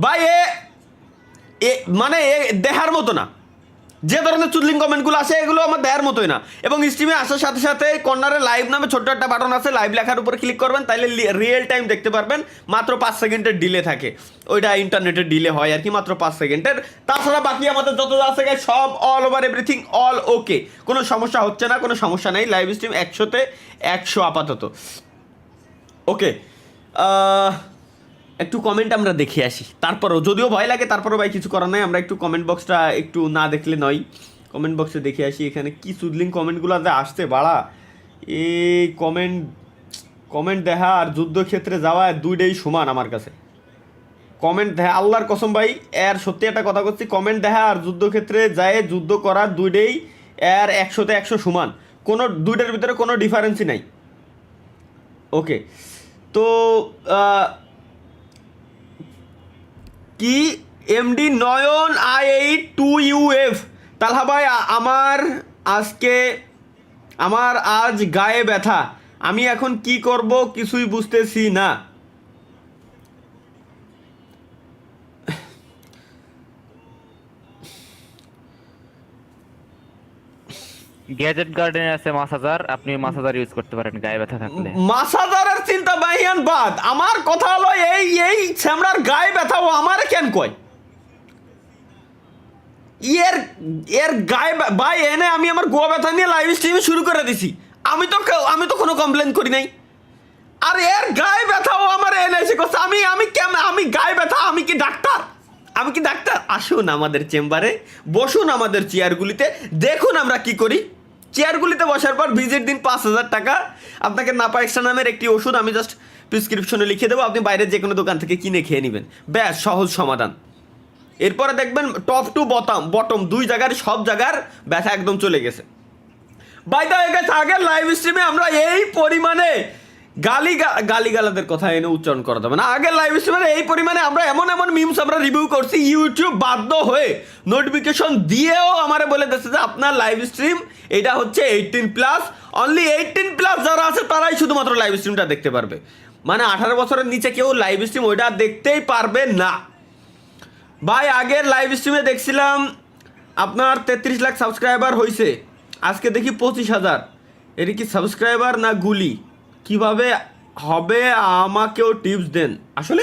ভাই মানে দেখার মতো না, যে ধরনের চুদলিং কমেন্টগুলো আসে এগুলো আমার দেয়ার মতোই না। এবং স্ট্রিমে আসার সাথে সাথে কর্নারে লাইভ নামে ছোট্ট একটা বাটন আছে, লাইভ লেখার উপরে ক্লিক করবেন, তাইলে রিয়েল টাইম দেখতে পারবেন। মাত্র 5 সেকেন্ডের ডিলে থাকে, ওইটা ইন্টারনেটের ডিলে হয় আর কি, মাত্র 5 সেকেন্ডের। তাছাড়া বাকি আমাদের যত আছে সব অল ওভার এভরিথিং অল ওকে, কোনো সমস্যা হচ্ছে না, কোনো সমস্যা নেই। লাইভ স্ট্রিম 100তে 100 আপাতত ওকে। একটু কমেন্ট আমরা দেখে আসি, তারপরও যদিও ভয় লাগে, তারপরও ভাই কিছু করার নাই, আমরা একটু কমেন্ট বক্সটা একটু না দেখলে নয়। কমেন্ট বক্সে দেখে আসি এখানে কি সুদলিং কমেন্টগুলো আসতে বাড়া। এই কমেন্ট দেখা আর যুদ্ধক্ষেত্রে যাওয়া দুইটাই সমান আমার কাছে। কমেন্ট দেখা আল্লাহর কসম ভাই, এর সত্যি একটা কথা করছি, কমেন্ট দেখা আর যুদ্ধক্ষেত্রে যায় যুদ্ধ করার দুইটাই এর 100তে 100 সমান, কোনো দুইটার ভিতরে কোনো ডিফারেন্সই নাই। ওকে, তো কি এমডি নয়ন I82UF তালহা ভাই, আমার আজ গায়ে ব্যথা, আমি এখন কি করব কিছুই বুঝতেছি না। গ্যাজেট গার্ডেনে আছে মাসাজার, আপনি মাসাজার ইউজ করতে পারেন গায়ে ব্যথা থাকলে। মাসাজারের চিন্তা বাইয়ান বাদ, আমার কথা হলো এই ছ্যামড়ার গায়ে ব্যথা ও আমারে কেন কয়? এর গায়ে ভাই এনে আমি আমার গোয়া ব্যথা নিয়ে লাইভ স্ট্রিমে শুরু করে দিছি, আমি তো কোনো কমপ্লেন করি নাই। আর এর গায়ে ব্যথা ও আমার এনে এসে করছে, আমি গায়ে ব্যথা, আমি কি ডাক্তার? আসুন আমাদের চেম্বারে, বসুন আমাদের চেয়ারগুলিতে, দেখুন আমরা কি করি। চেয়ারগুলিতে বসার পর ভিজিট দিন 5,000 টাকা, আপনাকে নাপা এক্সট্রা নামের একটি ওষুধ আমি জাস্ট প্রেসক্রিপশনে লিখে দেবো, আপনি বাইরের যে কোনো দোকান থেকে কিনে খেয়ে নেবেন, ব্যাস সহজ সমাধান। এরপরে দেখবেন টপ টু বটম দুই জায়গার সব জায়গার ব্যথা একদম চলে গেছে। বাইদা হয়ে গেছে, আগের লাইভ স্ট্রিমে আমরা এই পরিমাণে গালিগালাদের কথা এনে উচ্চারণ করা যাবে না। আগের লাইভ স্ট্রিমে এই পরিমাণে আমরা এমন মিমস আমরা রিভিউ করছি, ইউটিউব বাধ্য হয়ে নোটিফিকেশন দিয়েও আমারে বলে দিচ্ছে যে আপনার লাইভ স্ট্রিম এটা হচ্ছে 18+, অনলি 18+ যারা আছে তারাই শুধুমাত্র লাইভ স্ট্রিমটা দেখতে পারবে। মানে 18 বছরের নিচে কেউ লাইভ স্ট্রিম ওইটা দেখতেই পারবে না। ভাই আগের লাইভ স্ট্রিমে দেখছিলাম আপনার 33 লাখ সাবস্ক্রাইবার হয়েছে, আজকে দেখি 25,000। এটা কি সাবস্ক্রাইবার না গুলি? কিভাবে হবে আমাকেও টিপস দেন। আসলে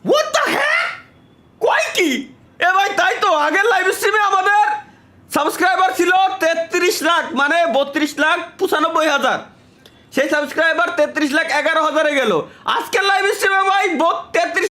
হোয়াট দ্য হেক, কয় কি এ ভাই? তাই তো আগের লাইভ স্ট্রিমে আমাদের সাবস্ক্রাইবার ছিল 33 লাখ, মানে 32,95,000। সেই সাবস্ক্রাইবার 33,11,000-এ গেল। আজকের লাইভ স্ট্রিমে ভাই 33